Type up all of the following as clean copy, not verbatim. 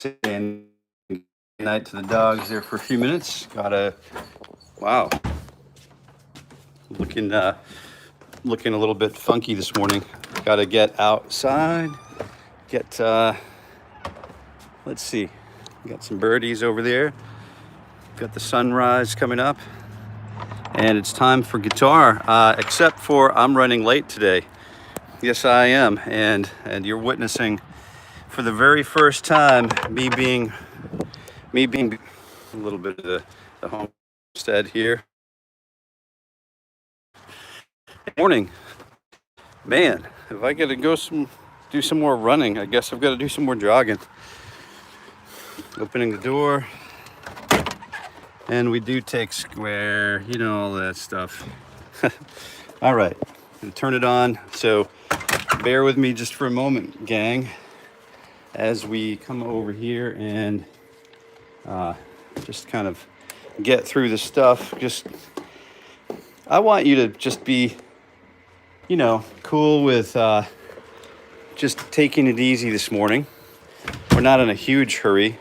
saying good night to the dogs there for a few minutes. Wow, looking a little bit funky this morning. Gotta get outside, let's see, got some birdies over there. Got the sunrise coming up, and it's time for guitar, except for I'm running late today. Yes, I am, and you're witnessing for the very first time me being a little bit of the homestead here. Morning, man. If I got to do some more running, I guess I've got to do some more jogging. Opening the door, and we do take square, you know, all that stuff. All right, gonna turn it on. So bear with me just for a moment, gang, as we come over here and just kind of get through the stuff. I want you to just be, you know, cool with just taking it easy this morning. We're not in a huge hurry,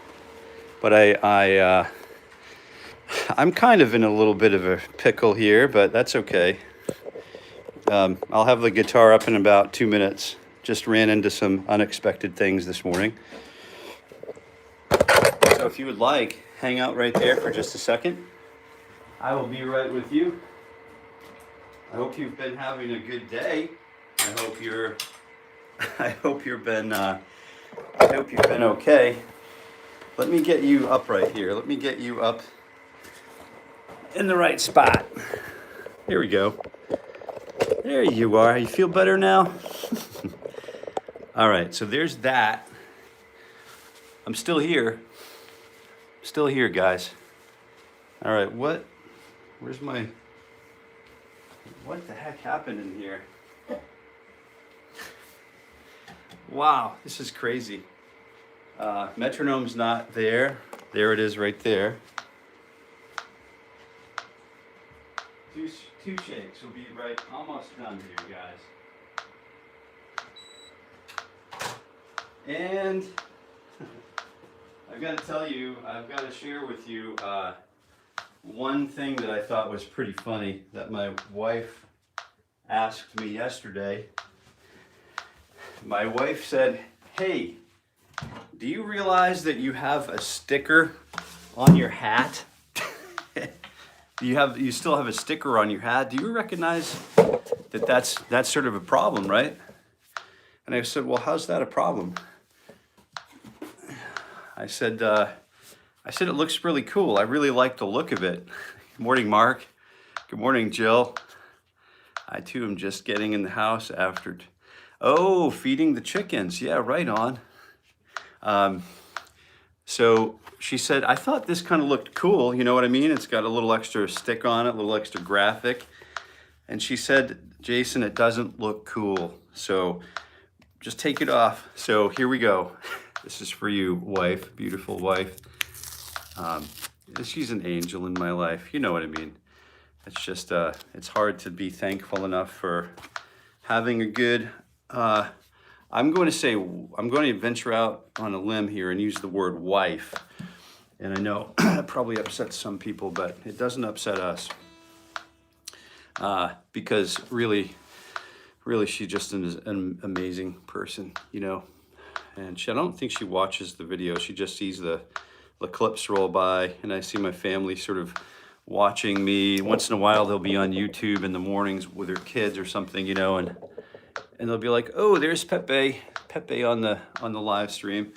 but I'm kind of in a little bit of a pickle here, but that's okay. I'll have the guitar up in about 2 minutes. Just ran into some unexpected things this morning. So if you would like, hang out right there for just a second. I will be right with you. I hope you've been having a good day. I hope you've been okay. Let me get you up right here. Let me get you up in the right spot. Here we go. There you are. You feel better now? All right, so there's that. I'm still here. Still here, guys. All right, what the heck happened in here? Wow, this is crazy. Metronome's not there. There it is right there. Two shakes will be right, almost done here, guys. And I've got to tell you, I've got to share with you one thing that I thought was pretty funny that my wife asked me yesterday. My wife said, "Hey, do you realize that you have a sticker on your hat? You still have a sticker on your hat. Do you recognize that that's sort of a problem, right?" And I said, "Well, how's that a problem?" I said it looks really cool. I really like the look of it. Good morning, Mark. Good morning, Jill. I too am just getting in the house after. Oh, feeding the chickens. Yeah, right on. So she said, "I thought this kind of looked cool. You know what I mean? It's got a little extra stick on it, a little extra graphic." And she said, "Jason, it doesn't look cool. So just take it off." So here we go. This is for you, wife, beautiful wife. She's an angel in my life. You know what I mean? It's just, it's hard to be thankful enough for having a good, I'm going to venture out on a limb here and use the word wife. And I know that probably upsets some people, but it doesn't upset us. Because really, she's just an amazing person, you know. And I don't think she watches the video. She just sees the clips roll by, and I see my family sort of watching me. Once in a while, they'll be on YouTube in the mornings with their kids or something, you know, and they'll be like, "Oh, there's Pepe on the live stream.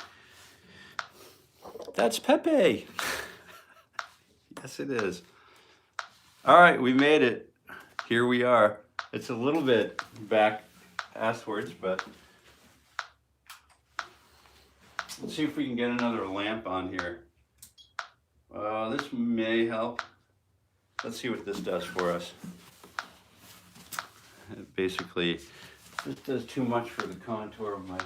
That's Pepe." Yes, it is. All right, we made it. Here we are. It's a little bit back asswards, but let's see if we can get another lamp on here. This may help. Let's see what this does for us. Basically, this does too much for the contour of my...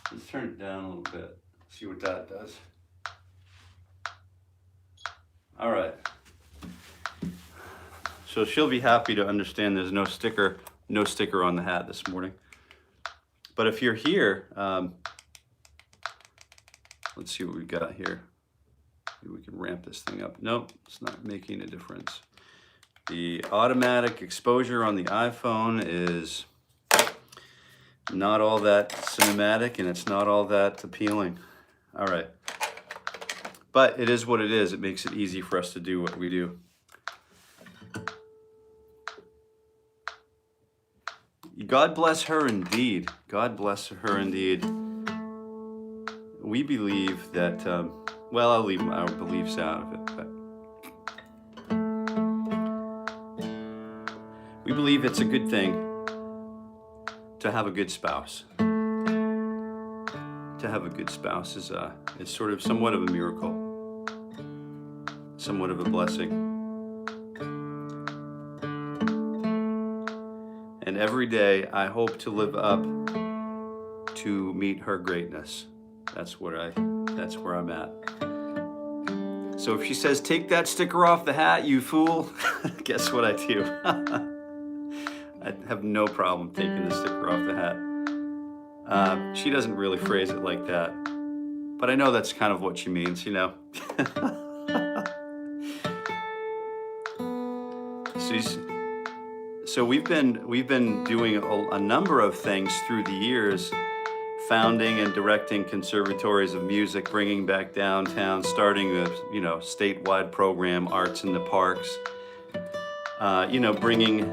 Let's turn it down a little bit. See what that does. All right. So she'll be happy to understand there's no sticker on the hat this morning. But if you're here, Let's see what we've got here. Maybe we can ramp this thing up. Nope, it's not making a difference. The automatic exposure on the iPhone is not all that cinematic, and it's not all that appealing. All right. But it is what it is. It makes it easy for us to do what we do. God bless her indeed. God bless her indeed. We believe that, well, I'll leave our beliefs out of it, but we believe it's a good thing to have a good spouse. To have a good spouse is sort of somewhat of a miracle, somewhat of a blessing. And every day I hope to live up to meet her greatness. That's where I'm at. So if she says, "Take that sticker off the hat, you fool," guess what I do? I have no problem taking the sticker off the hat. She doesn't really phrase it like that, but I know that's kind of what she means, you know. So we've been doing a number of things through the years, founding and directing conservatories of music, bringing back downtown, starting a statewide program, Arts in the Parks. Bringing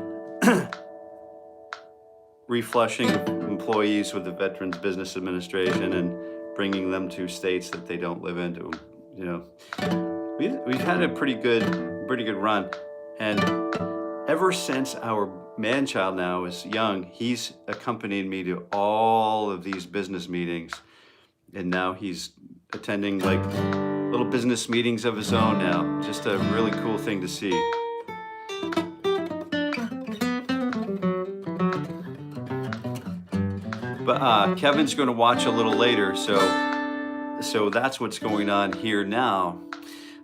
reflushing employees with the Veterans Business Administration and bringing them to states that they don't live into. We've had a pretty good run, and ever since our man-child now is young, he's accompanied me to all of these business meetings, and now he's attending like little business meetings of his own now. Just a really cool thing to see. But Kevin's going to watch a little later, so that's what's going on here now.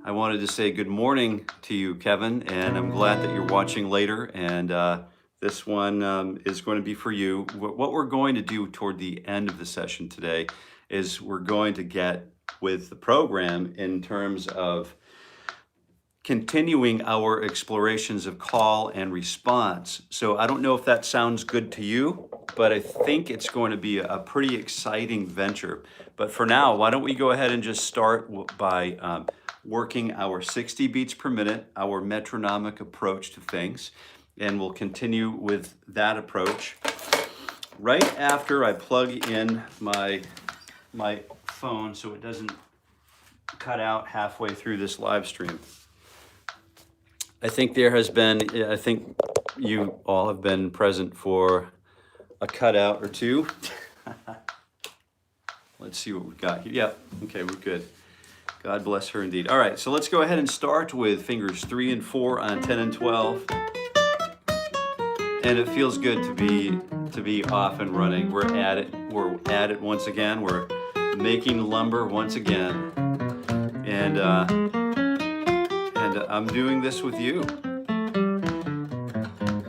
I wanted to say good morning to you, Kevin, and I'm glad that you're watching later. And this one is going to be for you. What we're going to do toward the end of the session today is we're going to get with the program in terms of continuing our explorations of call and response. So I don't know if that sounds good to you, but I think it's going to be a pretty exciting venture. But for now, why don't we go ahead and just start by working our 60 beats per minute, our metronomic approach to things, and we'll continue with that approach right after I plug in my phone so it doesn't cut out halfway through this live stream. I think you all have been present for a cutout or two. Let's see what we've got here. Yeah, okay, we're good. God bless her indeed. All right, so let's go ahead and start with fingers 3 and 4 on 10 and 12. And it feels good to be off and running. We're at it once again. We're making lumber once again. And I'm doing this with you.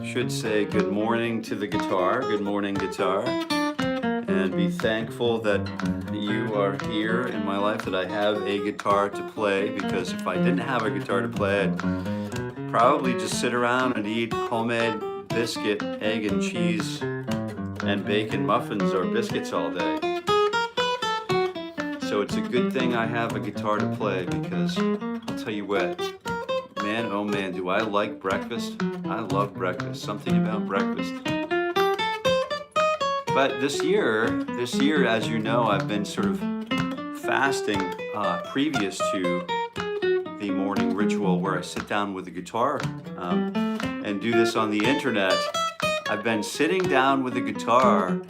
Should say good morning to the guitar. Good morning, guitar. And be thankful that you are here in my life, that I have a guitar to play, because if I didn't have a guitar to play, I'd probably just sit around and eat homemade biscuit, egg and cheese, and bacon muffins or biscuits all day. So it's a good thing I have a guitar to play, because I'll tell you what, man, oh man, do I like breakfast. I love breakfast, something about breakfast. But this year, as you know, I've been sort of fasting previous to the morning ritual where I sit down with the guitar and do this on the internet. I've been sitting down with the guitar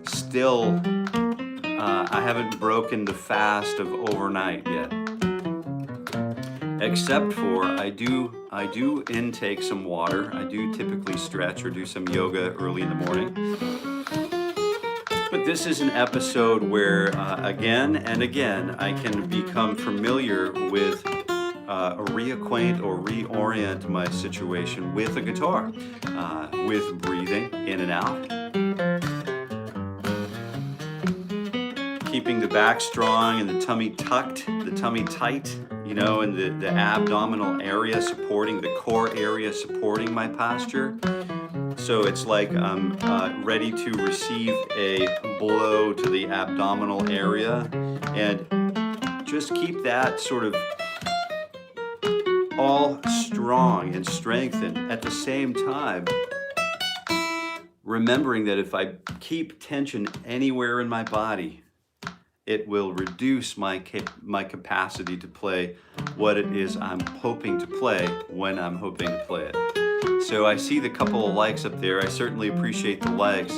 still. I haven't broken the fast of overnight yet. Except for I do intake some water. I do typically stretch or do some yoga early in the morning. But this is an episode where again and again I can become familiar with reacquaint or reorient my situation with a guitar, with breathing in and out. keeping the back strong and the tummy tucked, the tummy tight, you know, and the abdominal area supporting, the core area supporting my posture. So it's like I'm ready to receive a blow to the abdominal area, and just keep that sort of all strong and strengthened at the same time. Remembering that if I keep tension anywhere in my body, it will reduce my capacity to play what it is I'm hoping to play when I'm hoping to play it. So I see the couple of likes up there. I certainly appreciate the likes.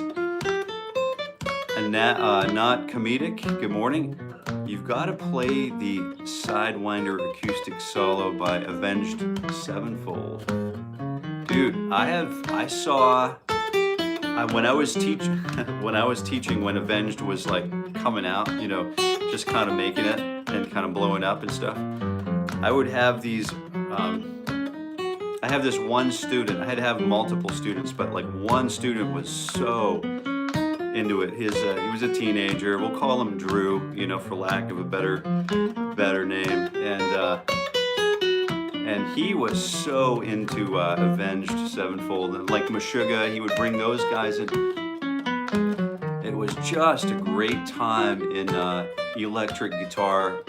And not comedic, good morning. You've got to play the Sidewinder acoustic solo by Avenged Sevenfold. Dude, when I was teaching, when Avenged was like coming out, you know, just kind of making it and kind of blowing up and stuff, I would have these, I have this one student, I had to have multiple students, but like one student was so into it. He was a teenager, we'll call him Drew, you know, for lack of a better name, and he was so into Avenged Sevenfold, and like Meshuggah, he would bring those guys in. It was just a great time in electric guitar,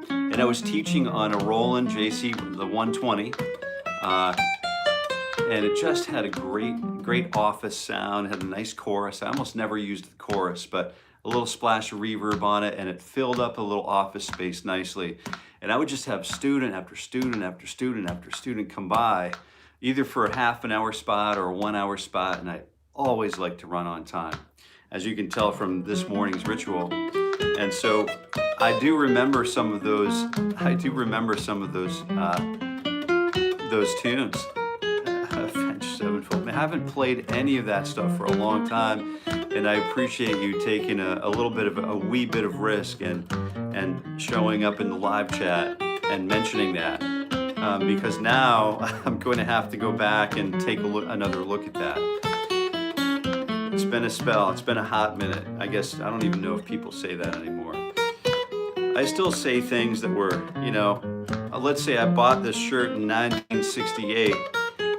and I was teaching on a Roland JC, the 120, and it just had a great office sound, had a nice chorus. I almost never used the chorus, but a little splash of reverb on it, and it filled up a little office space nicely. And I would just have student after student after student after student come by, either for a half an hour spot or a 1 hour spot, and I always like to run on time, as you can tell from this morning's ritual. And so I do remember some of those tunes. Avenged Sevenfold. I haven't played any of that stuff for a long time, and I appreciate you taking a wee bit of risk and showing up in the live chat and mentioning that, because now I'm going to have to go back and take another look at that. It's been a spell. It's been a hot minute. I guess I don't even know if people say that anymore. I still say things that were, you know, let's say I bought this shirt in 1968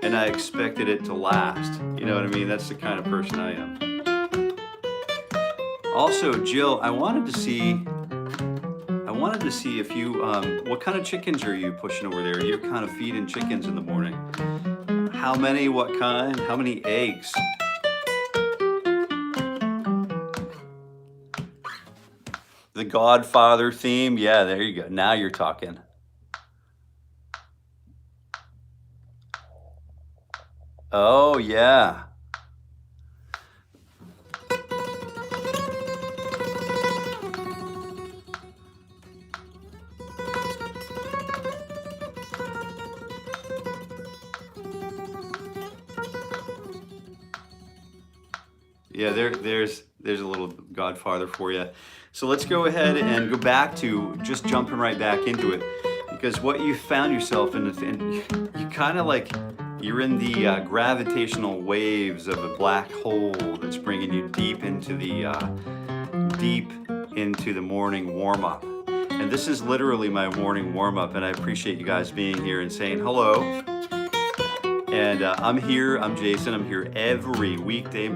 and I expected it to last. You know what I mean? That's the kind of person I am. Also, Jill, I wanted to see if you, what kind of chickens are you pushing over there? You're kind of feeding chickens in the morning. How many, what kind, how many eggs? The Godfather theme, yeah, there you go. Now you're talking. Oh, yeah. Yeah, there's a little Godfather for you. So let's go ahead and go back to just jumping right back into it, because what you found yourself in, you kind of like, you're in the gravitational waves of a black hole that's bringing you deep into the morning warm-up. And this is literally my morning warm-up, and I appreciate you guys being here and saying hello. And I'm Jason. I'm here every weekday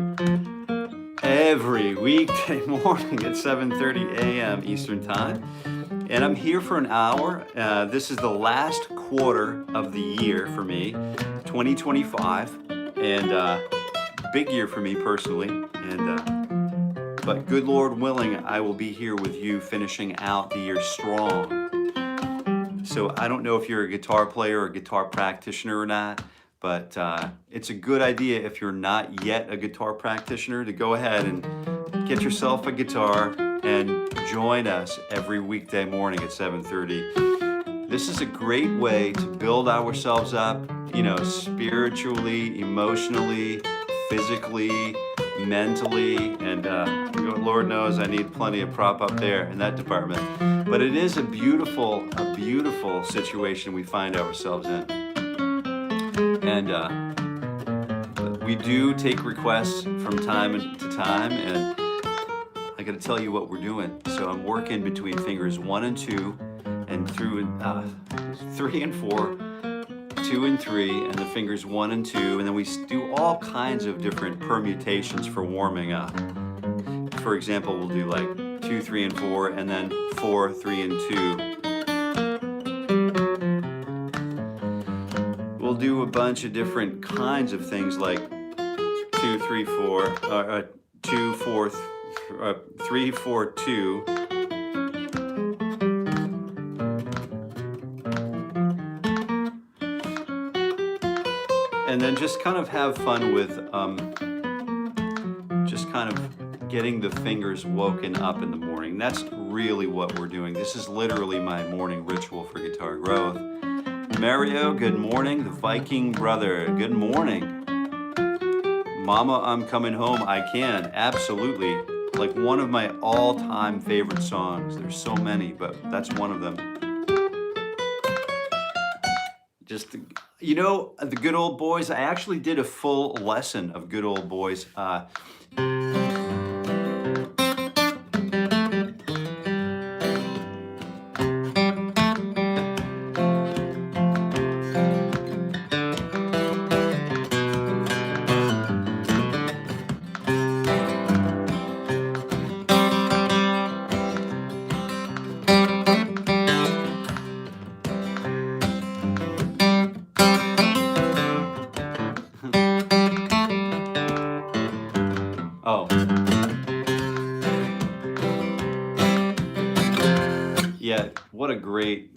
morning at 7:30 a.m. Eastern Time. And I'm here for an hour. This is the last quarter of the year for me, 2025, and big year for me personally. But good Lord willing, I will be here with you finishing out the year strong. So I don't know if you're a guitar player or a guitar practitioner or not, but it's a good idea if you're not yet a guitar practitioner to go ahead and get yourself a guitar and join us every weekday morning at 7:30. This is a great way to build ourselves up, you know, spiritually, emotionally, physically, mentally, and Lord knows I need plenty of prop up there in that department. But it is a beautiful situation we find ourselves in. And we do take requests from time to time, and I gotta tell you what we're doing. So I'm working between fingers 1 and 2, and through 3 and 4, 2 and 3, and the fingers 1 and 2, and then we do all kinds of different permutations for warming up. For example, we'll do like 2, 3, and 4, and then 4, 3, and 2. We'll do a bunch of different kinds of things like 2, 3, 4, 2, 4, 3, 4, 2. And then just kind of have fun with just kind of getting the fingers woken up in the morning. That's really what we're doing. This is literally my morning ritual for guitar growth. Mario, good morning. The Viking brother, good morning. Mama, I'm coming home. I can, absolutely. Like one of my all-time favorite songs. There's so many, but that's one of them. Just, you know, the Good Old Boys. I actually did a full lesson of Good Old Boys. Oh. Yeah, what a great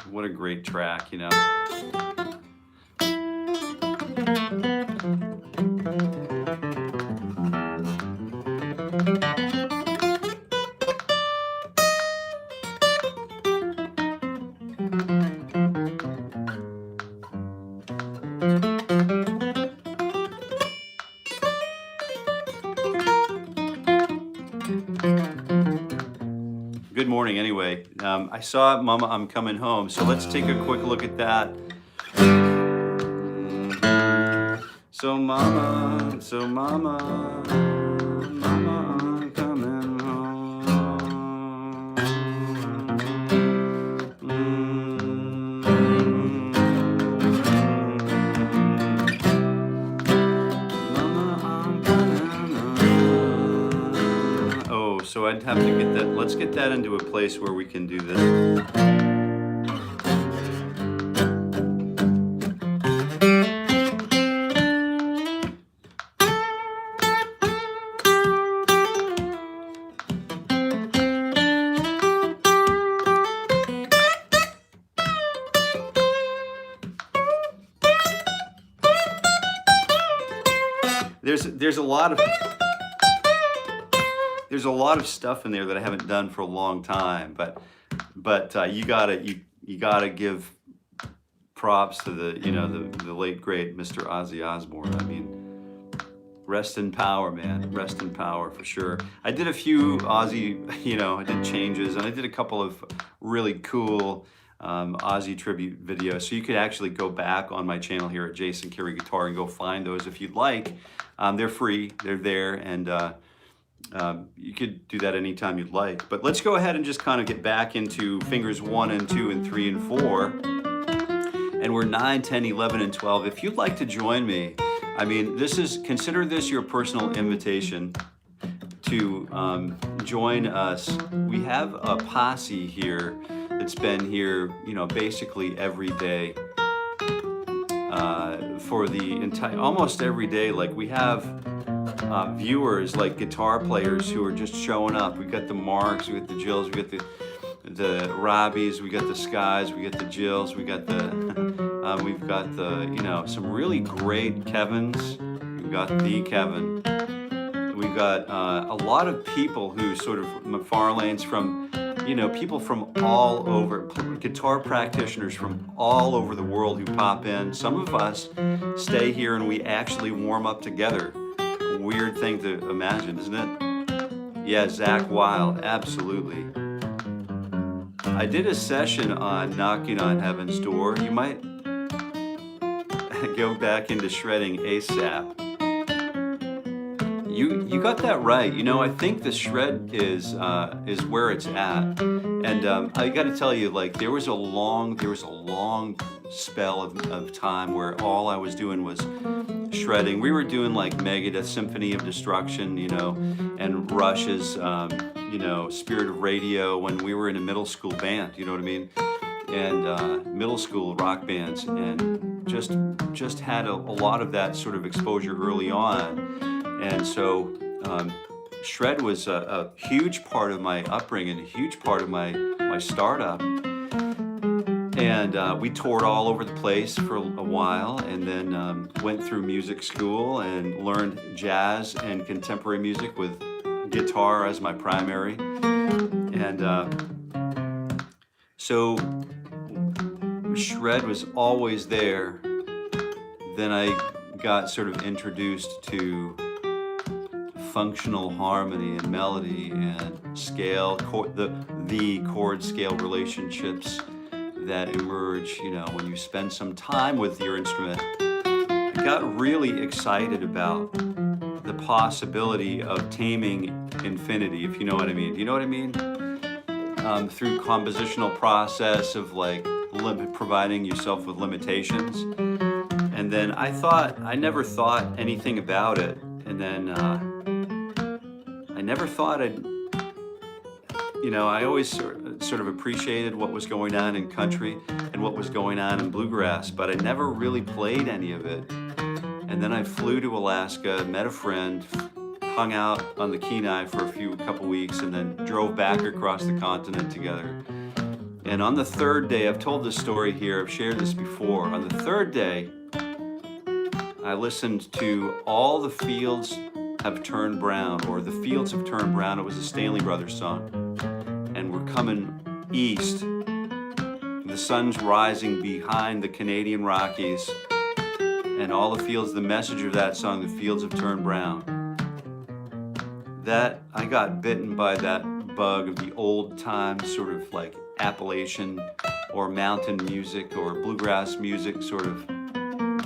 track, you know. Good morning, anyway. I saw Mama, I'm Coming Home, so let's take a quick look at that. So mama, mama, I'm coming home. Mama, I'm coming home. Oh, so I'd have to get that. Let's get that into a place where we can do this. There's a lot of stuff in there that I haven't done for a long time, but you gotta give props to the late great Mr. Ozzy Osbourne. I mean, rest in power, man. Rest in power for sure. I did a few Ozzy, I did changes, and I did a couple of really cool Ozzy tribute videos. So you could actually go back on my channel here at Jason Carey Guitar and go find those if you'd like. They're free, they're there, and you could do that anytime you'd like. But let's go ahead and just kind of get back into fingers 1 and 2 and 3 and 4. And we're 9, 10, 11, and 12. If you'd like to join me, I mean, consider this your personal invitation to join us. We have a posse here that's been here, basically every day. For the almost every day. Like we have viewers, like guitar players who are just showing up. We got the Marks, we got the Jills, we got the Robbies, we got the Skies, we got the Jills, we got the we've got the some really great Kevins. We've got the Kevin. We've got a lot of people who sort of McFarlane's from. People from all over, guitar practitioners from all over the world who pop in. Some of us stay here and we actually warm up together. A weird thing to imagine, isn't it? Yeah, Zach Wild, absolutely. I did a session on Knocking on Heaven's Door. You might go back into shredding ASAP. You got that right. You know, I think the shred is where it's at, and I got to tell you, like there was a long spell of time where all I was doing was shredding. We were doing like Megadeth Symphony of Destruction, you know, and Rush's, you know, Spirit of Radio when we were in a middle school band. You know what I mean? And middle school rock bands, and just had a lot of that sort of exposure early on. And so shred was a huge part of my upbringing, a huge part of my startup. And we toured all over the place for a while, and then went through music school and learned jazz and contemporary music with guitar as my primary. And so shred was always there. Then I got sort of introduced to functional harmony and melody and scale, the chord scale relationships that emerge, you know, when you spend some time with your instrument. I got really excited about the possibility of taming infinity, if you know what I mean. Do you know what I mean? Through compositional process of like providing yourself with limitations. And then I never thought anything about it. And then I never thought you know, I always sort of appreciated what was going on in country and what was going on in bluegrass, but I never really played any of it. And then I flew to Alaska, met a friend, hung out on the Kenai for a couple weeks, and then drove back across the continent together. And on the third day, I've told this story here, I've shared this before. On the third day, I listened to All the Fields Have Turned Brown, or The Fields Have Turned Brown. It was a Stanley Brothers song. And we're coming east. The sun's rising behind the Canadian Rockies. And all the fields, the message of that song, The Fields Have Turned Brown. That, I got bitten by that bug of the old time sort of like Appalachian or mountain music or bluegrass music sort of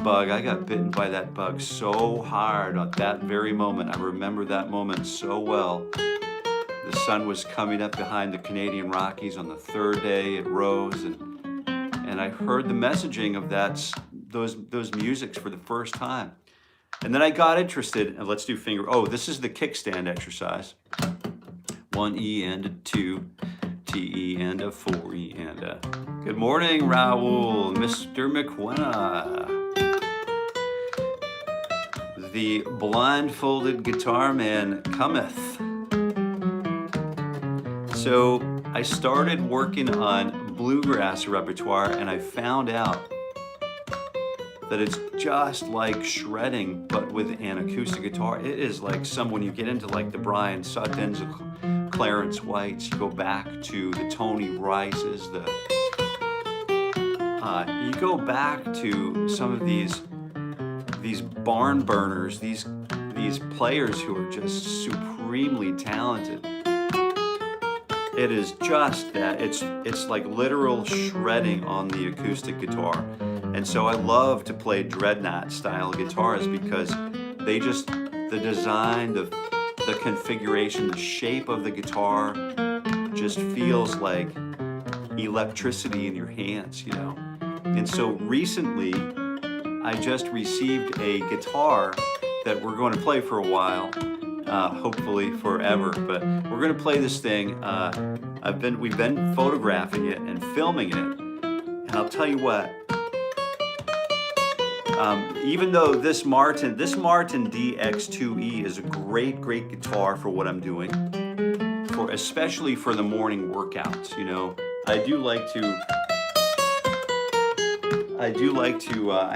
bug. I got bitten by that bug so hard at that very moment. I remember that moment so well. The sun was coming up behind the Canadian Rockies on the third day. It rose, and I heard the messaging of those musics for the first time. And then I got interested, and let's do this is the kickstand exercise. 1 E and a 2, T E and a 4 E and a. Good morning, Raul, Mr. McWenna. The blindfolded guitar man cometh. So I started working on bluegrass repertoire, and I found out that it's just like shredding, but with an acoustic guitar. It is like when you get into like the Brian Suttons, the Clarence Whites, you go back to the Tony Rices, you go back to some of these barn burners, these players who are just supremely talented. It is just that, it's like literal shredding on the acoustic guitar. And so I love to play dreadnought style guitars because the design, the configuration, the shape of the guitar just feels like electricity in your hands, you know. And so recently, I just received a guitar that we're going to play for a while, hopefully forever, but we're going to play this thing. We've been photographing it and filming it, and I'll tell you what, even though this Martin DX2E is a great guitar for what I'm doing, especially for the morning workouts, you know, I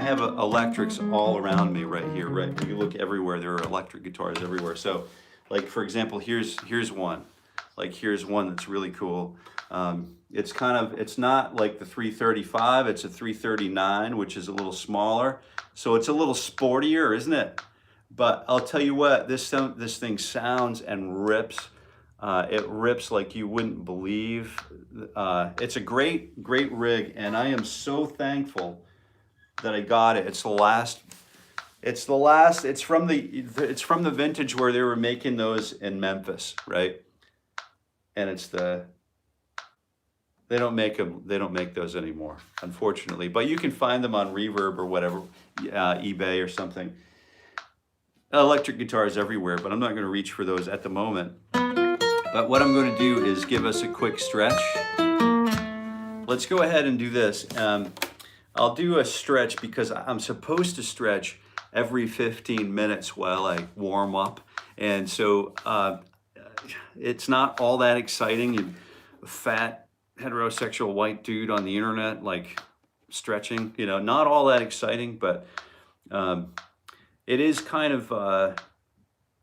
have electrics all around me right here, right? If you look everywhere, there are electric guitars everywhere. So, like, for example, here's one. Like, here's one that's really cool. It's not like the 335, it's a 339, which is a little smaller. So it's a little sportier, isn't it? But I'll tell you what, this thing sounds and rips. It rips like you wouldn't believe. It's a great rig, and I am so thankful that I got it. It's It's the last. It's from the vintage where they were making those in Memphis, right? And it's the they don't make them. They don't make those anymore, unfortunately. But you can find them on Reverb or whatever, eBay or something. Electric guitars everywhere, but I'm not going to reach for those at the moment. But what I'm going to do is give us a quick stretch. Let's go ahead and do this. I'll do a stretch because I'm supposed to stretch every 15 minutes while I warm up. And so it's not all that exciting. You fat, heterosexual white dude on the internet, like stretching, you know, not all that exciting, but it is kind of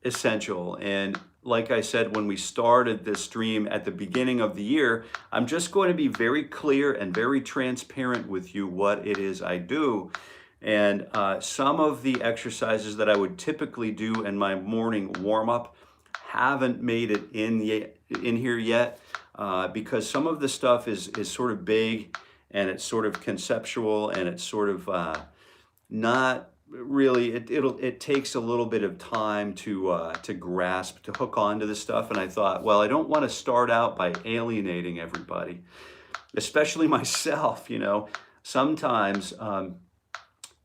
essential. And like I said, when we started this stream at the beginning of the year, I'm just going to be very clear and very transparent with you what it is I do. And some of the exercises that I would typically do in my morning warm-up haven't made it in here yet because some of the stuff is sort of big and it's sort of conceptual and it's sort of not really, it takes a little bit of time to grasp, to hook onto this stuff. And I thought, well, I don't want to start out by alienating everybody, especially myself. You know, sometimes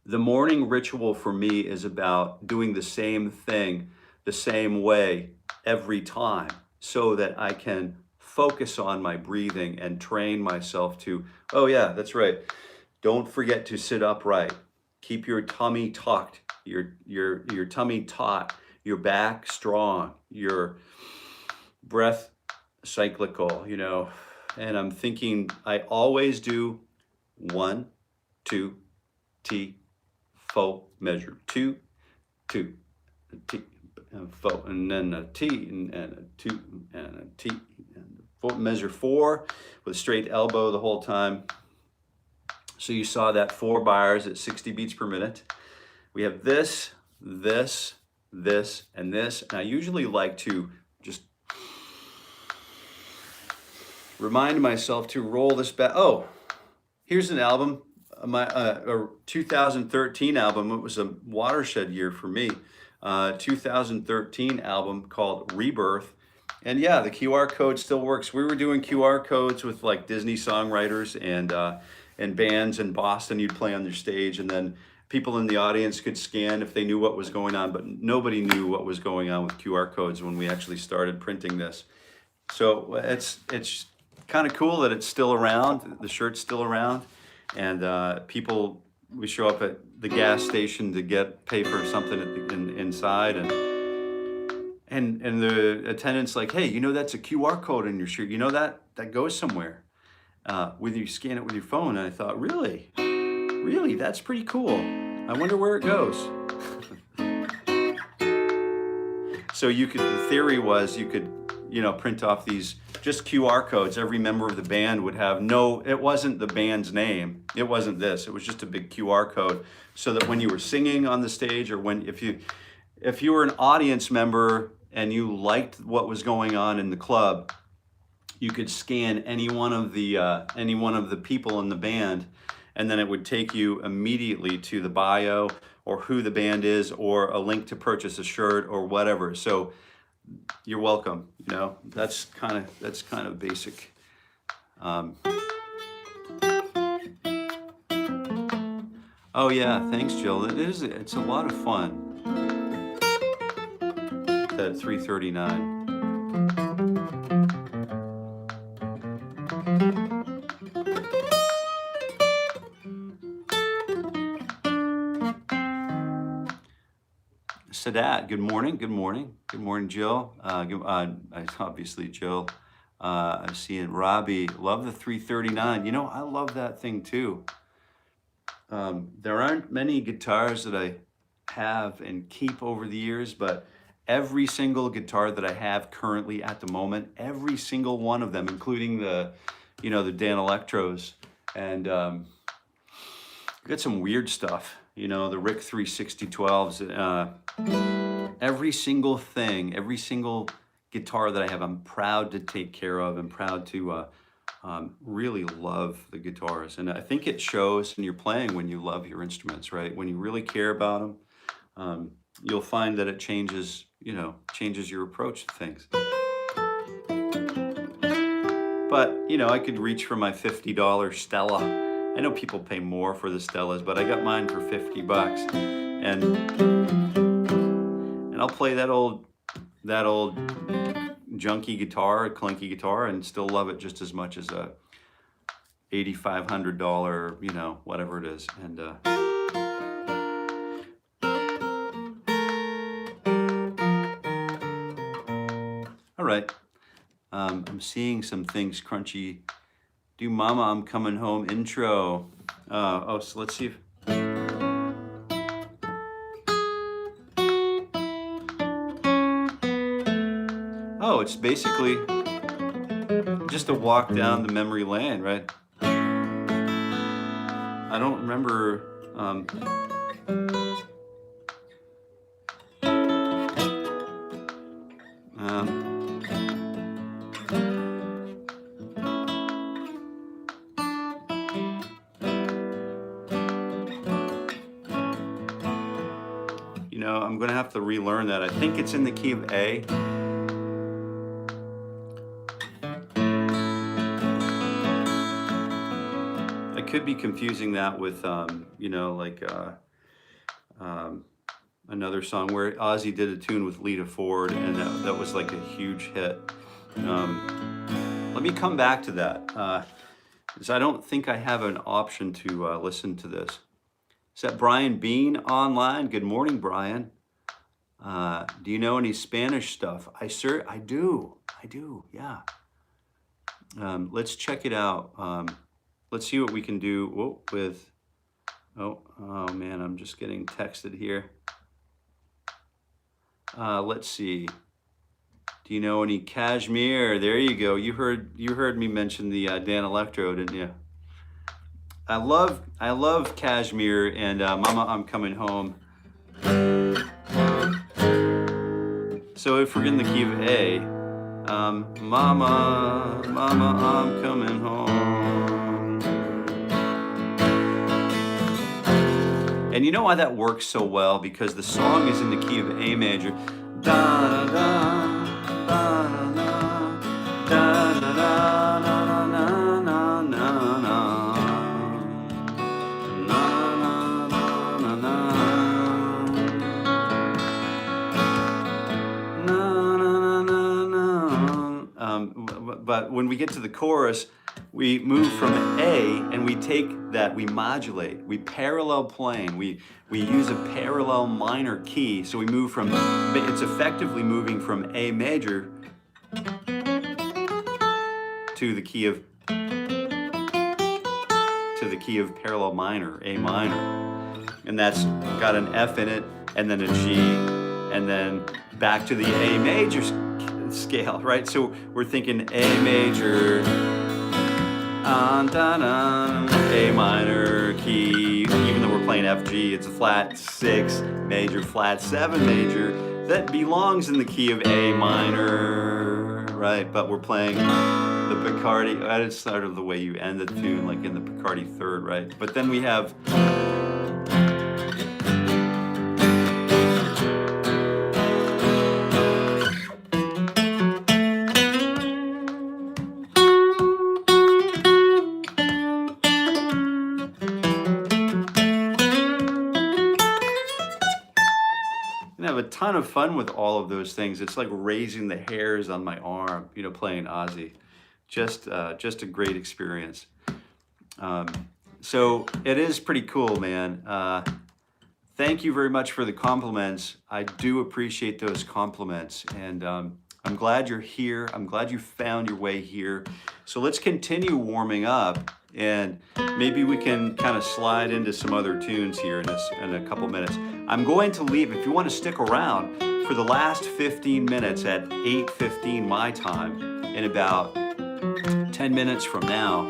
the morning ritual for me is about doing the same thing the same way every time so that I can focus on my breathing and train myself to, oh yeah, that's right. Don't forget to sit upright. Keep your tummy tucked, your tummy taut, your back strong, your breath cyclical, you know. And I'm thinking I always do 1, 2, T, fo, measure 2, 2, T, fo, and then a T, and a 2, and a T, and fo, measure 4 with a straight elbow the whole time. So you saw that 4 bars at 60 beats per minute. We have this, this, this, and this. And I usually like to just remind myself to roll this back. Oh, here's an album, my 2013 album. It was a watershed year for me. 2013 album called Rebirth. And yeah, the QR code still works. We were doing QR codes with like Disney songwriters and bands in Boston. You'd play on their stage and then people in the audience could scan if they knew what was going on, but nobody knew what was going on with QR codes when we actually started printing this. So it's kind of cool that it's still around, the shirt's still around, and people, we show up at the gas station to pay for something inside, and the attendant's like, hey, you know that's a QR code in your shirt, you know that goes somewhere. Whether you scan it with your phone. And I thought, really, that's pretty cool. I wonder where it goes. So the theory was you could, you know, print off these just QR codes. Every member of the band would have it wasn't the band's name. It wasn't this. It was just a big QR code so that when you were singing on the stage or if you were an audience member and you liked what was going on in the club, you could scan any one of the people in the band, and then it would take you immediately to the bio or who the band is or a link to purchase a shirt or whatever. So you're welcome. You know, that's kind of basic. Oh yeah, thanks, Jill. It's a lot of fun. That 339. Sadat, good morning, Jill. Obviously, Jill. I'm seeing Robbie. Love the 339. You know, I love that thing too. There aren't many guitars that I have and keep over the years, but every single guitar that I have currently at the moment, every single one of them, including the Dan Electros, and I got some weird stuff. You know, the Rick 36012s, every single thing, every single guitar that I have, I'm proud to take care of and proud to really love the guitars. And I think it shows in your playing when you love your instruments, right? When you really care about them, you'll find that it changes, changes your approach to things. But, I could reach for my $50 Stella. I know people pay more for the Stellas, but I got mine for $50. And I'll play that old junky guitar, clunky guitar, and still love it just as much as a $8,500, whatever it is. And all right. I'm seeing some things crunchy. Do Mama, I'm Coming Home intro. So let's see if... Oh, it's basically just a walk down the memory lane, right? I don't remember... I'm going to have to relearn that. I think it's in the key of A. I could be confusing that with, another song where Ozzy did a tune with Lita Ford, and that was like a huge hit. Let me come back to that, because I don't think I have an option to listen to this. Is that Brian Bean online? Good morning, Brian. Do you know any Spanish stuff? I do, yeah. Let's check it out. Let's see what we can do with, oh man, I'm just getting texted here. Let's see. Do you know any Kashmir? There you go. You heard me mention the Dan Electro, didn't you? I love Kashmir and Mama, I'm Coming Home. So if we're in the key of A, Mama, I'm coming home. And you know why that works so well? Because the song is in the key of A major. Da, da, da, da, da, da, da, da, da, da, da, da, da. But when we get to the chorus, we move from A and we take that, we modulate, we parallel plane, we use a parallel minor key. So we move from, it's effectively moving from A major to the key of parallel minor, A minor. And that's got an F in it, and then a G, and then back to the A major scale, right? So we're thinking A major, A minor key, even though we're playing F G, it's a flat 6 major, flat 7 major, that belongs in the key of A minor, right? But we're playing the Picardy, that's sort of the way you end the tune, like in the Picardy third, right? But then we have a ton of fun with all of those things. It's like raising the hairs on my arm, playing Ozzy. Just a great experience. So it is pretty cool, man. Thank you very much for the compliments. I do appreciate those compliments, and I'm glad you're here. I'm glad you found your way here. So let's continue warming up, and maybe we can kind of slide into some other tunes here in a couple minutes. I'm going to leave, if you want to stick around, for the last 15 minutes at 8:15 my time, in about 10 minutes from now,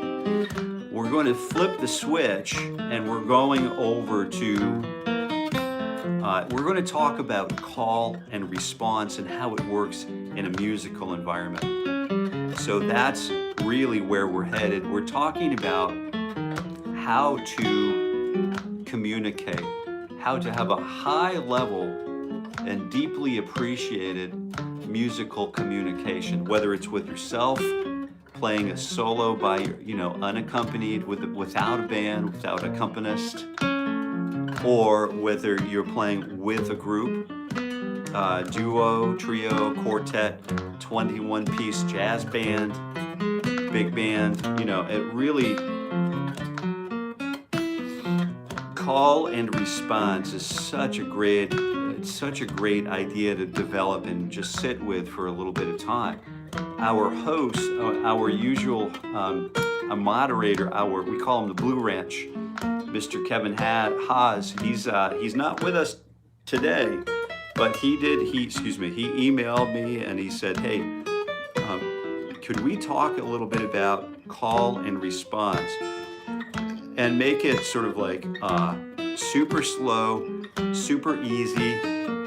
we're going to flip the switch and we're going over to, we're going to talk about call and response and how it works in a musical environment. So that's really where we're headed. We're talking about how to communicate, how to have a high level and deeply appreciated musical communication, whether it's with yourself, playing a solo by, unaccompanied, without a band, without an accompanist, or whether you're playing with a group, duo, trio, quartet, 21-piece jazz band, big band, it really, call and response is such a great idea to develop and just sit with for a little bit of time. Our host, our usual moderator, we call him the Blue Ranch, Mr. Kevin Haas. He's not with us today, but he emailed me and he said, hey, could we talk a little bit about call and response and make it sort of like super slow, super easy,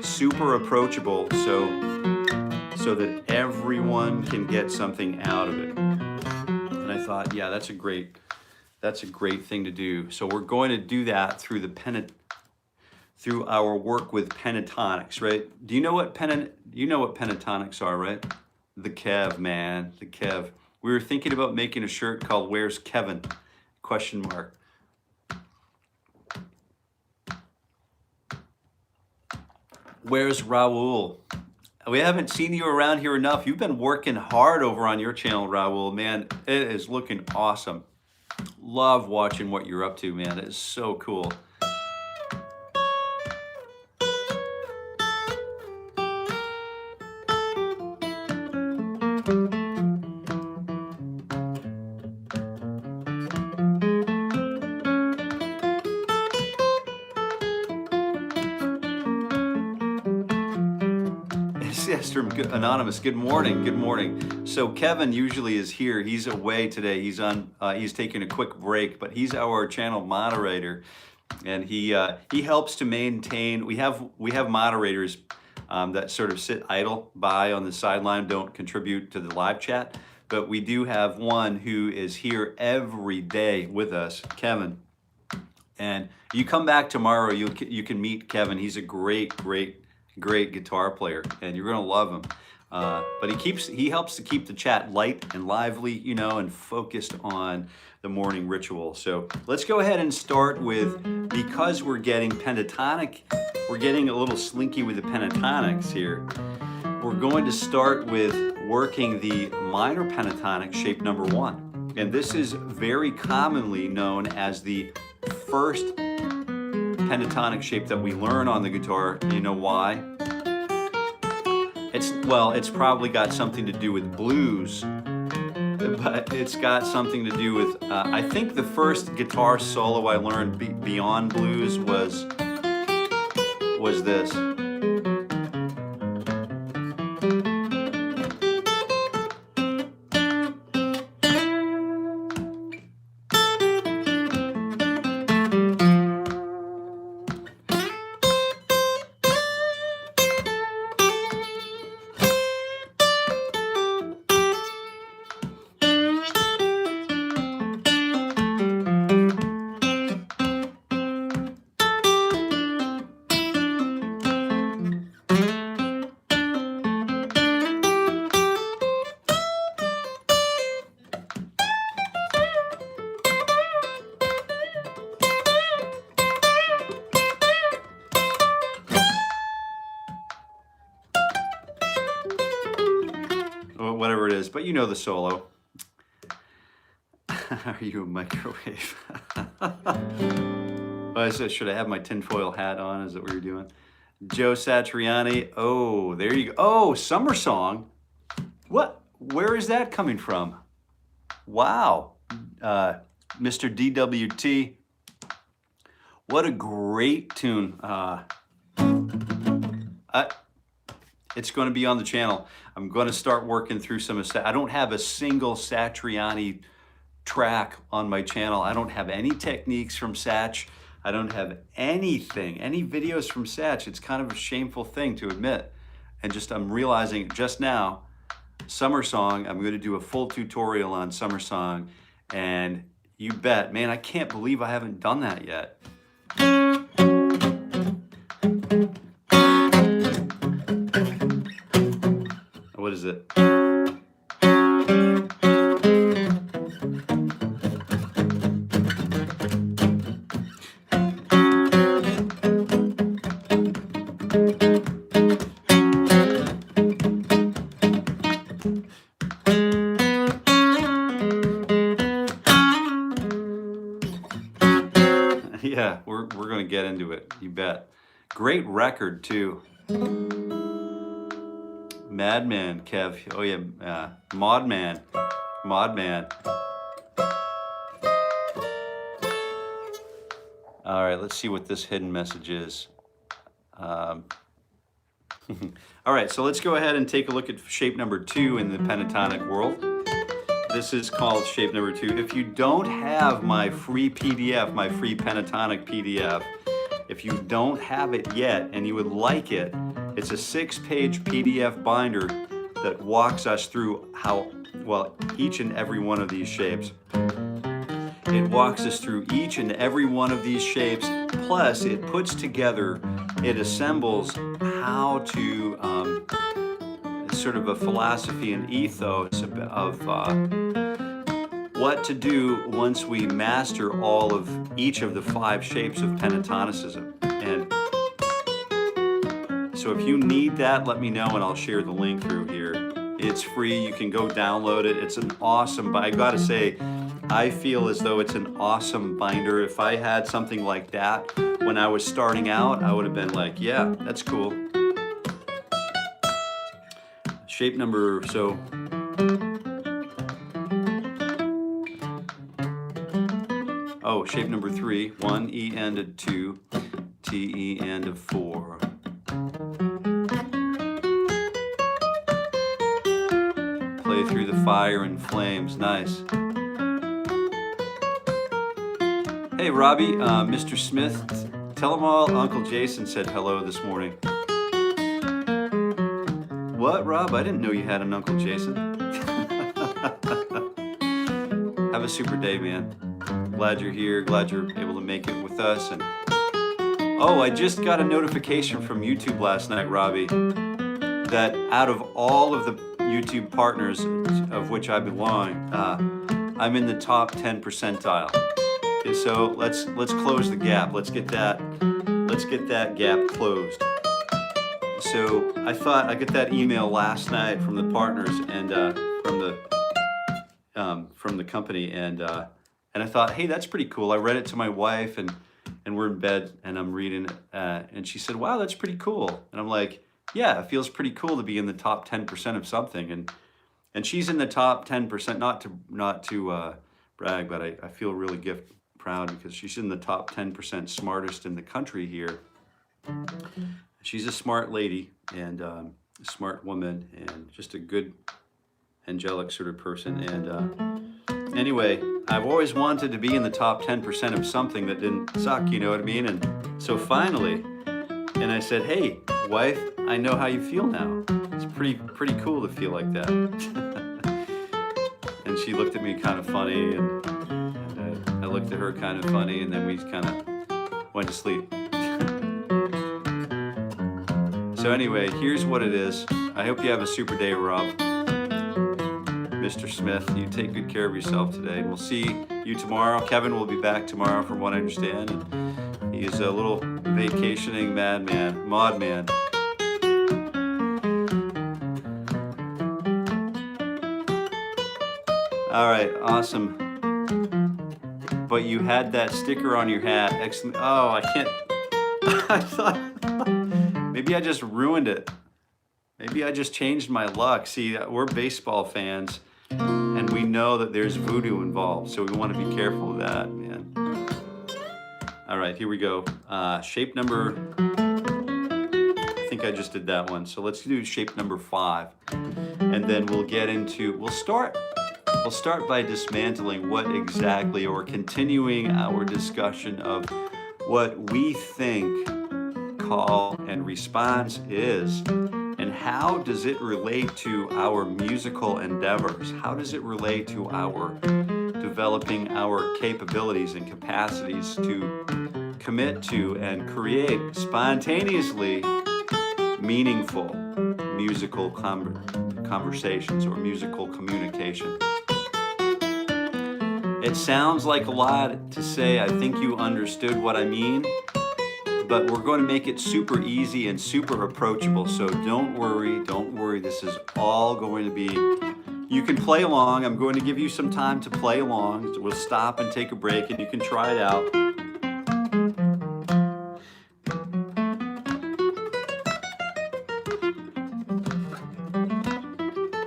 super approachable, so that everyone can get something out of it. And I thought, yeah, that's a great thing to do. So we're going to do that through through our work with Pentatonics, right? Do you know what Pentatonics are, right? The Kev, man, the Kev. We were thinking about making a shirt called "Where's Kevin?" ? Where's Raul? We haven't seen you around here enough. You've been working hard over on your channel, Raul, man. It is looking awesome. Love watching what you're up to, man. It is so cool. Anonymous, good morning. So Kevin usually is here. He's away today. He's taking a quick break, but he's our channel moderator, and he helps to maintain. We have moderators that sort of sit idle by on the sideline, don't contribute to the live chat, but we do have one who is here every day with us, Kevin. And you come back tomorrow, you can meet Kevin. He's a great guitar player, and you're gonna love him. But he helps to keep the chat light and lively, and focused on the morning ritual. So let's go ahead and start with, because we're getting pentatonic, we're getting a little slinky with the pentatonics here. We're going to start with working the minor pentatonic shape number 1. And this is very commonly known as the first pentatonic shape that we learn on the guitar. You know why? It's probably got something to do with blues, but it's got something to do with, I think the first guitar solo I learned beyond blues was this. Whatever it is, but you know the solo. Are you a microwave? I said, should I have my tinfoil hat on? Is that what you're doing? Joe Satriani. Oh, there you go. Oh, Summer Song. What? Where is that coming from? Wow. Mr. DWT. What a great tune. It's going to be on the channel. I'm going to start working through some of I don't have a single Satriani track on my channel. I don't have any techniques from Satch. I don't have anything, any videos from Satch. It's kind of a shameful thing to admit. And I'm realizing just now, Summer Song, I'm going to do a full tutorial on Summer Song. And you bet, man, I can't believe I haven't done that yet. is it? Yeah, we're gonna get into it, you bet. Great record too. Madman, Kev. Oh yeah, Modman. All right, let's see what this hidden message is. All right, so let's go ahead and take a look at shape number 2 in the pentatonic world. This is called shape number 2. If you don't have my free PDF, my free pentatonic PDF, if you don't have it yet and you would like it, it's a 6-page PDF binder that walks us through how, well, each and every one of these shapes. It walks us through each and every one of these shapes, plus it puts together, it assembles how to, sort of a philosophy and ethos of what to do once we master all of each of the 5 shapes of pentatonicism. And so if you need that, let me know and I'll share the link through here. It's free, you can go download it. It's an awesome, I gotta say, I feel as though it's an awesome binder. If I had something like that when I was starting out, I would have been like, yeah, that's cool. Shape number, so. Oh, shape number 3, 1 E end of 2, T E end of 4. Play through the fire and flames, nice. Hey Robbie, Mr. Smith, tell them all Uncle Jason said hello this morning. What, Rob? I didn't know you had an Uncle Jason. Have a super day, man. Glad you're here, glad you're able to make it with us. And oh, I just got a notification from YouTube last night, Robbie, that out of all of the YouTube partners of which I belong, I'm in the top 10 percentile. Okay, so let's close the gap. Let's get that gap closed. So I thought I got that email last night from the partners and from the company, and I thought, hey, that's pretty cool. I read it to my wife, and we're in bed, and I'm reading it, and she said, wow, that's pretty cool. And I'm like, yeah, it feels pretty cool to be in the top 10% of something, and she's in the top 10%. Not to brag, but I feel really proud because she's in the top 10% smartest in the country here. She's a smart lady and a smart woman and just a good angelic sort of person. And anyway, I've always wanted to be in the top 10% of something that didn't suck, you know what I mean? And so finally, and I said, hey, wife, I know how you feel now. It's pretty cool to feel like that. And she looked at me kind of funny, and I looked at her kind of funny, and then we kind of went to sleep. So anyway, here's what it is. I hope you have a super day, Rob. Mr. Smith, you take good care of yourself today. We'll see you tomorrow. Kevin will be back tomorrow from what I understand. And he's a little vacationing modman. All right, awesome. But you had that sticker on your hat. Excellent. Oh, I can't. I thought maybe I just ruined it. Maybe I just changed my luck. See, we're baseball fans, and we know that there's voodoo involved, so we want to be careful of that, man. All right, here we go. Shape number, I think I just did that one. So let's do shape number 5, and then we'll get into, we'll start by dismantling what exactly, or continuing our discussion of what we think call and response is, and how does it relate to our musical endeavors? How does it relate to our developing our capabilities and capacities to commit to and create spontaneously meaningful musical conversations or musical communication. It sounds like a lot to say, I think you understood what I mean, but we're going to make it super easy and super approachable. So don't worry, don't worry. This is all going to be, you can play along. I'm going to give you some time to play along. We'll stop and take a break and you can try it out.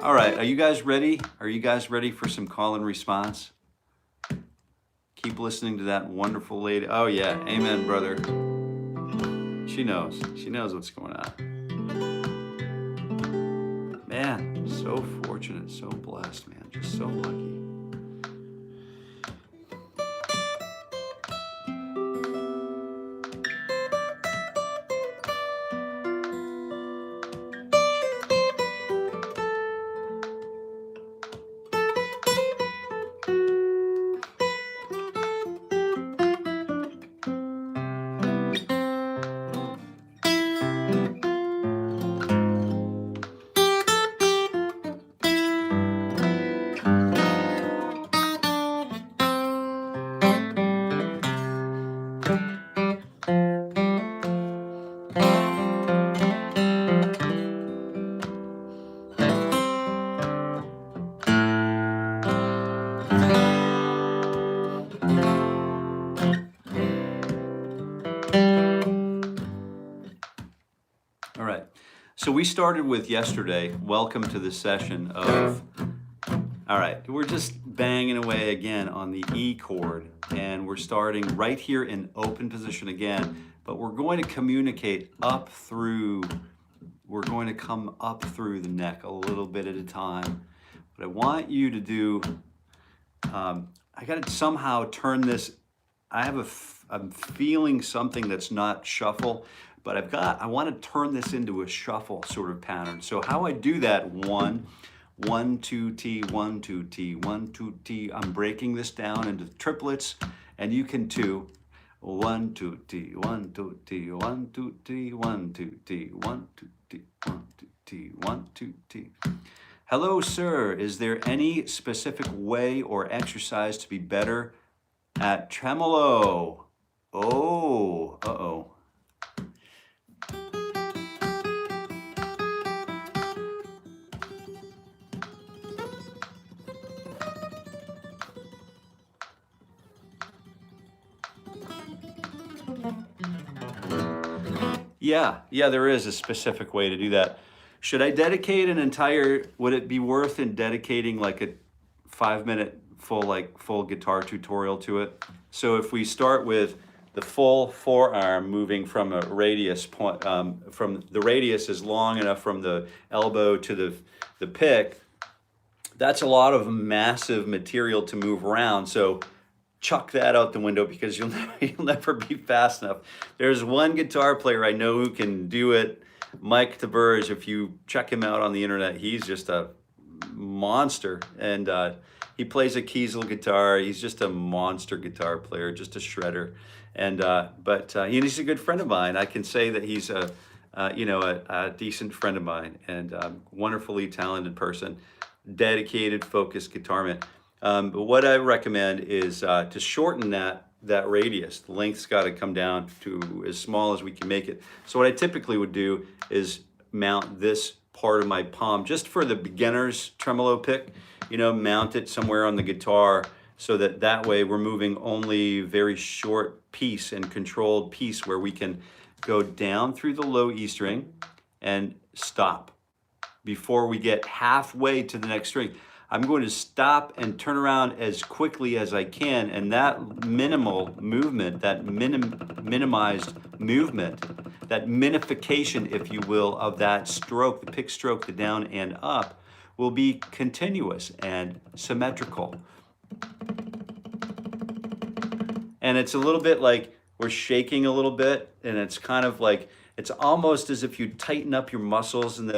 All right, are you guys ready? Are you guys ready for some call and response? Keep listening to that wonderful lady. Oh yeah, amen, brother. She knows what's going on. Man, so fortunate, so blessed, man, just so lucky. All right, so we started with yesterday, welcome to the session of, all right, we're just banging away again on the E chord, and we're starting right here in open position again, but we're going to communicate up through, we're going to come up through the neck a little bit at a time. What I want you to do, I got to somehow turn this, I'm feeling something that's not shuffle, but I want to turn this into a shuffle sort of pattern. So how I do that, 1, 1, 2, T, 1, 2, T, 1, 2, T. I'm breaking this down into triplets, and you can too. 1, 2, T, 1, 2, T, 1, 2, T, 1, 2, T, 1, 2, T, 1, 2, T, 1, 2, T. Hello, sir. Is there any specific way or exercise to be better at tremolo? Oh, uh-oh. Yeah, there is a specific way to do that. Should I dedicate an entire, would it be worth in dedicating like a 5-minute full guitar tutorial to it? So if we start with the full forearm moving from a radius point, from the radius is long enough from the elbow to the pick, that's a lot of massive material to move around. So chuck that out the window because you'll never be fast enough. There's one guitar player I know who can do it, Mike DeBurge. If you check him out on the internet, he's just a monster. And he plays a Kiesel guitar. He's just a monster guitar player, just a shredder. And he's a good friend of mine. I can say that he's a decent friend of mine and wonderfully talented person, dedicated, focused guitar man. But what I recommend is to shorten that radius. The length's got to come down to as small as we can make it. So what I typically would do is mount this part of my palm just for the beginner's tremolo pick, mount it somewhere on the guitar so that way we're moving only very short piece and controlled piece where we can go down through the low E string and stop before we get halfway to the next string. I'm going to stop and turn around as quickly as I can, and that minimal movement, that minimized movement, that minification, if you will, of that stroke, the pick stroke, the down and up, will be continuous and symmetrical. And it's a little bit like we're shaking a little bit, and it's kind of like, it's almost as if you tighten up your muscles and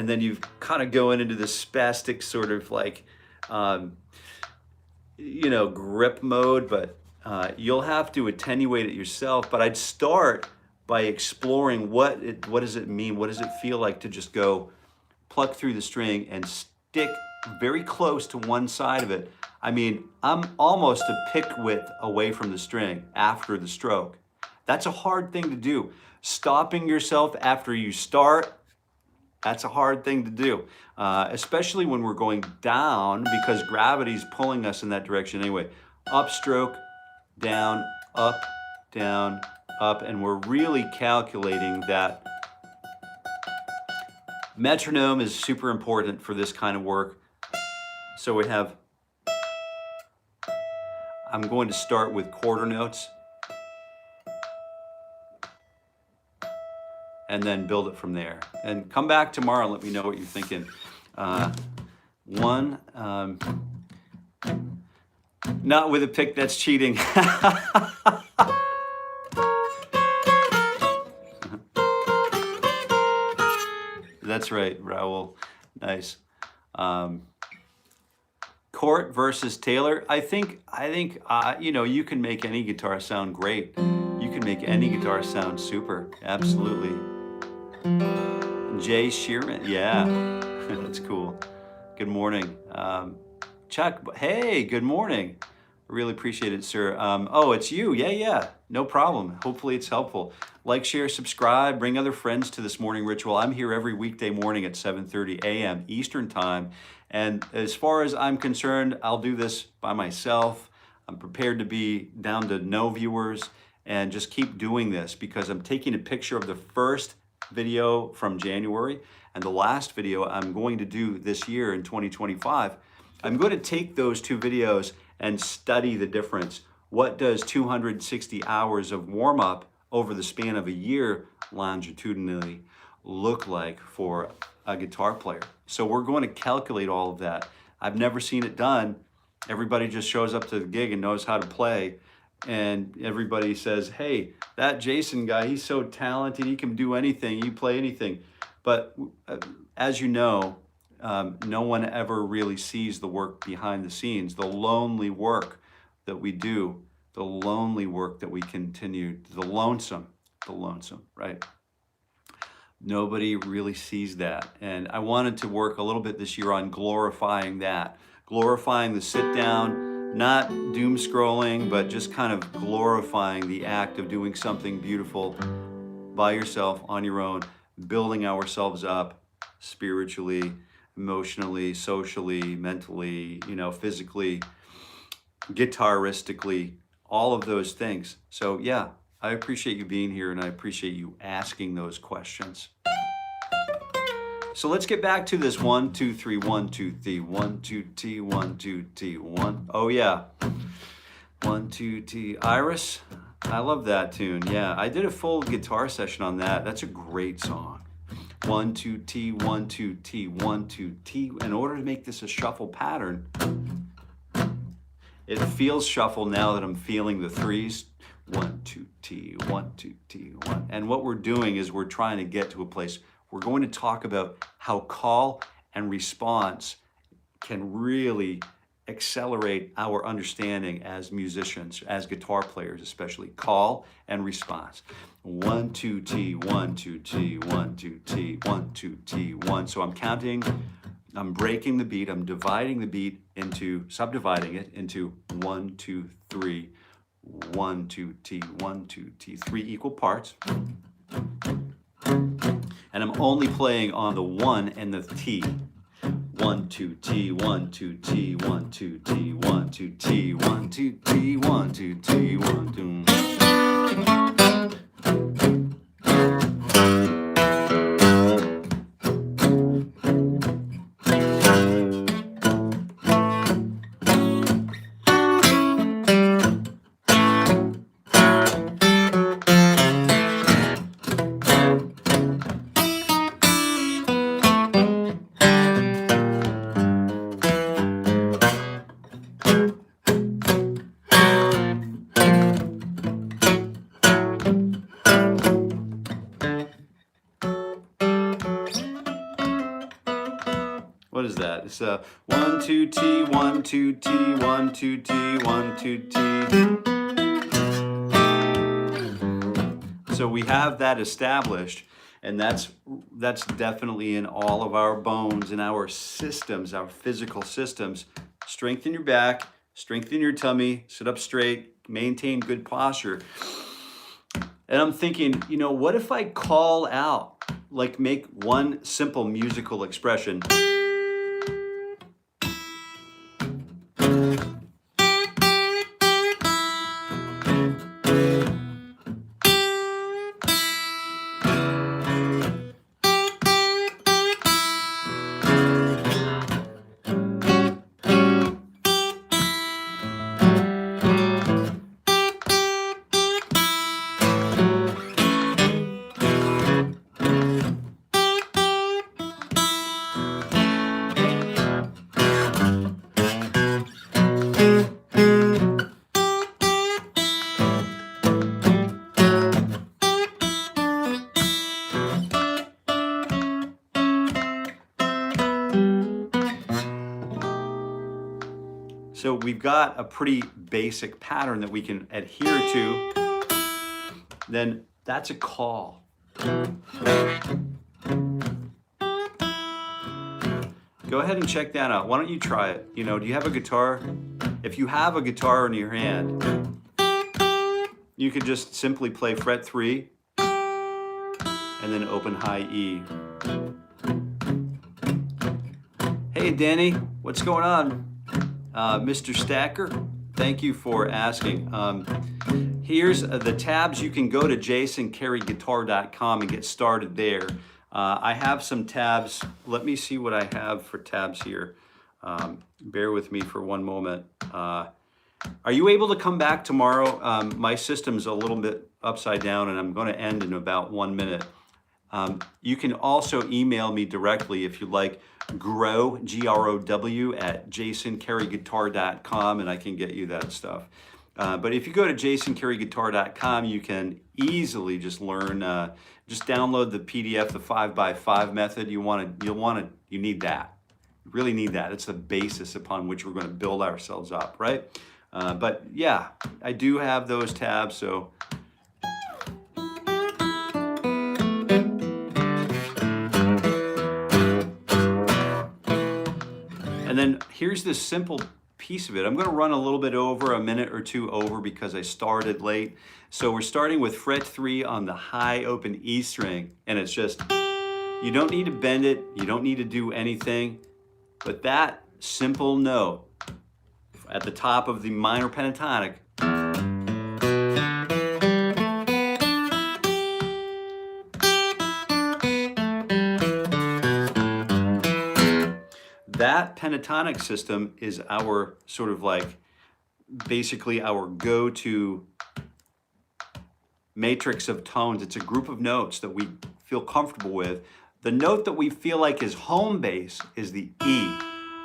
then you kind of go into this spastic sort of like, grip mode, but you'll have to attenuate it yourself. But I'd start by exploring what does it mean, what does it feel like to just go pluck through the string and stick very close to one side of it. I mean, I'm almost a pick width away from the string after the stroke. That's a hard thing to do. Stopping yourself after you start, that's a hard thing to do, especially when we're going down because gravity's pulling us in that direction anyway. Upstroke, down, up, and we're really calculating that. Metronome is super important for this kind of work. So we have, I'm going to start with quarter notes and then build it from there. And come back tomorrow and let me know what you're thinking. Not with a pick, that's cheating. That's right, Raul. Nice. Court versus Taylor. I think you know, you can make any guitar sound great. You can make any guitar sound super. Absolutely. Jay Sheeran. Yeah, that's cool. Good morning. Chuck, hey, good morning. Really appreciate it, sir. Oh, it's you. Yeah, no problem. Hopefully it's helpful. Like, share, subscribe, bring other friends to this morning ritual. I'm here every weekday morning at 7:30 a.m. Eastern time. And as far as I'm concerned, I'll do this by myself. I'm prepared to be down to no viewers and just keep doing this because I'm taking a picture of the first video from January and the last video I'm going to do this year in 2025. I'm going to take those two videos and study the difference. What does 260 hours of warm-up over the span of a year longitudinally look like for a guitar player? So we're going to calculate all of that. I've never seen it done. Everybody just shows up to the gig and knows how to play. And everybody says, hey, that Jason guy, he's so talented, he can do anything, he play anything. But as you know, no one ever really sees the work behind the scenes, the lonely work that we do, the lonely work that we continue, the lonesome, right? Nobody really sees that. And I wanted to work a little bit this year on glorifying that, glorifying the sit down, not doom scrolling, but just kind of glorifying the act of doing something beautiful by yourself on your own, building ourselves up spiritually, emotionally, socially, mentally, you know, physically, guitaristically, all of those things. So yeah, I appreciate you being here and I appreciate you asking those questions. So let's get back to this 1, 2, 3, 1, 2, 3, 1, 2, T, 1, 2, T, 1. Oh yeah. 1, 2, T. Iris, I love that tune. Yeah, I did a full guitar session on that. That's a great song. 1, 2, T, 1, 2, T, 1, 2, T. In order to make this a shuffle pattern, it feels shuffle now that I'm feeling the threes. 1, 2, T, 1, 2, T, 1. And what we're doing is we're trying to get to a place. We're going to talk about how call and response can really accelerate our understanding as musicians, as guitar players, especially call and response. 1, 2, T, 1, 2, T, 1, 2, T, 1, 2, T, 1. So I'm counting, I'm breaking the beat, I'm dividing the beat into, subdividing it into 1, 2, 3, 1, 2, T, 1, 2, T, 3 equal parts. And I'm only playing on the 1 and the T. 1, 2, T, 1, 2, T, 1, 2, T, 1, 2, T, 1, 2, T, 1, 2, T, 1, 2. What is that? It's 1, 2, T, 1, 2, T, 1, 2, T, 1, 2, T. So we have that established, and that's definitely in all of our bones, in our systems, our physical systems. Strengthen your back, strengthen your tummy, sit up straight, maintain good posture. And I'm thinking, you know, what if I call out, like make one simple musical expression? So we've got a pretty basic pattern that we can adhere to. Then that's a call. Go ahead and check that out. Why don't you try it? You know, do you have a guitar? If you have a guitar in your hand, you could just simply play fret 3 and then open high E. Hey Danny, what's going on? Mr. Stacker, thank you for asking. Here's the tabs. You can go to jasoncareyguitar.com and get started there. I have some tabs. Let me see what I have for tabs here. Bear with me for one moment. Are you able to come back tomorrow? My system's a little bit upside down and I'm going to end in about 1 minute. You can also email me directly if you like. Grow, G-R-O-W, at jasoncareyguitar.com, and I can get you that stuff. But if you go to jasoncareyguitar.com, you can easily just learn, just download the PDF, the 5x5 method. You need that. You really need that. It's the basis upon which we're going to build ourselves up, right? But yeah, I do have those tabs, so. And then here's this simple piece of it. I'm going to run a little bit over, a minute or two over, because I started late. So we're starting with fret 3 on the high open E string. And it's just, you don't need to bend it. You don't need to do anything. But that simple note at the top of the minor pentatonic, that pentatonic system is our sort of like basically our go-to matrix of tones. It's a group of notes that we feel comfortable with. The note that we feel like is home base is the E.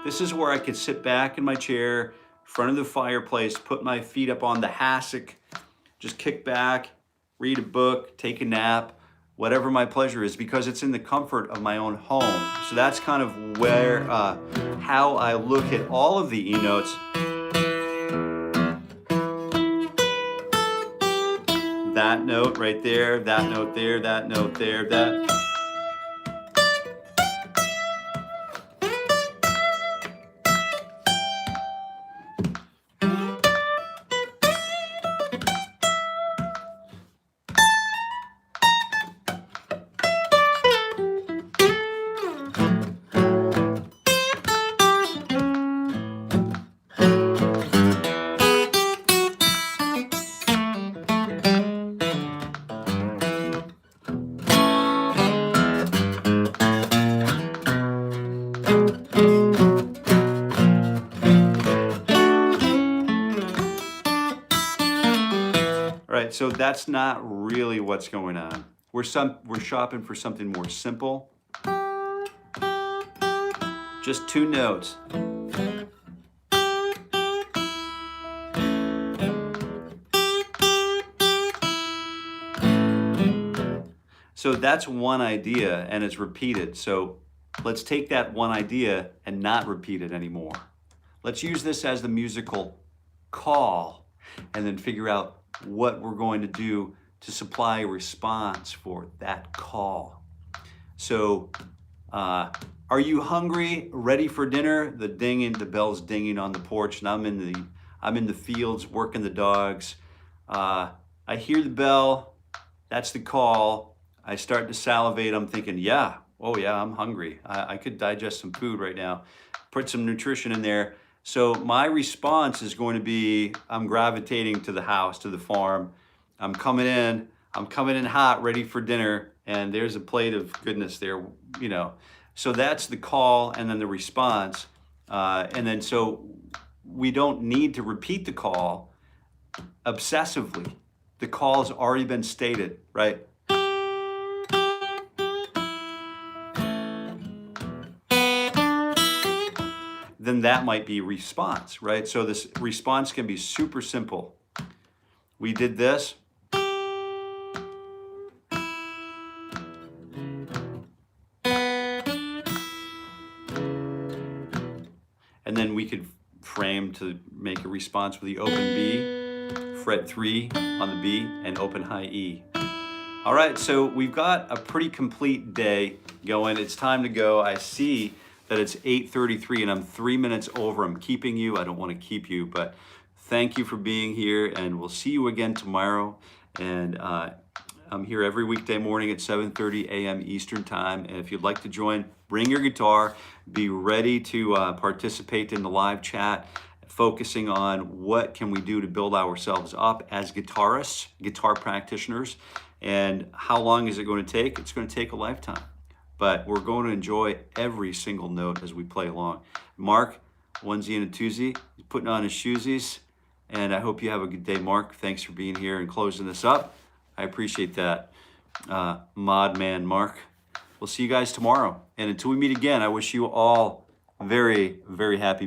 This is where I could sit back in my chair, in front of the fireplace, put my feet up on the hassock, just kick back, read a book, take a nap, whatever my pleasure is, because it's in the comfort of my own home. So that's kind of where, how I look at all of the E notes. That note right there, that note there, that note there, that. So that's not really what's going on. We're shopping for something more simple. Just 2 notes. So that's one idea and it's repeated. So let's take that one idea and not repeat it anymore. Let's use this as the musical call and then figure out what we're going to do to supply a response for that call. So, are you hungry, ready for dinner? The bell's dinging on the porch, and I'm in the fields working the dogs. I hear the bell. That's the call. I start to salivate. I'm thinking, yeah, oh yeah, I'm hungry. I could digest some food right now. Put some nutrition in there. So my response is going to be, I'm gravitating to the house, to the farm. I'm coming in hot, ready for dinner, and there's a plate of goodness there, you know. So that's the call and then the response. And then so we don't need to repeat the call obsessively. The call has already been stated, right? Then that might be response, right? So this response can be super simple. We did this. And then we could frame to make a response with the open B, fret 3 on the B, and open high E. All right, so we've got a pretty complete day going. It's time to go. I see that it's 8:33 and I'm 3 minutes over. I'm keeping you. I don't want to keep you, but thank you for being here, and we'll see you again tomorrow. And I'm here every weekday morning at 7:30 a.m. Eastern Time. And if you'd like to join, bring your guitar. Be ready to participate in the live chat, focusing on what can we do to build ourselves up as guitarists, guitar practitioners, and how long is it going to take? It's going to take a lifetime. But we're going to enjoy every single note as we play along. Mark, onesie and a twosie, he's putting on his shoesies. And I hope you have a good day, Mark. Thanks for being here and closing this up. I appreciate that, mod man Mark. We'll see you guys tomorrow. And until we meet again, I wish you all very, very happy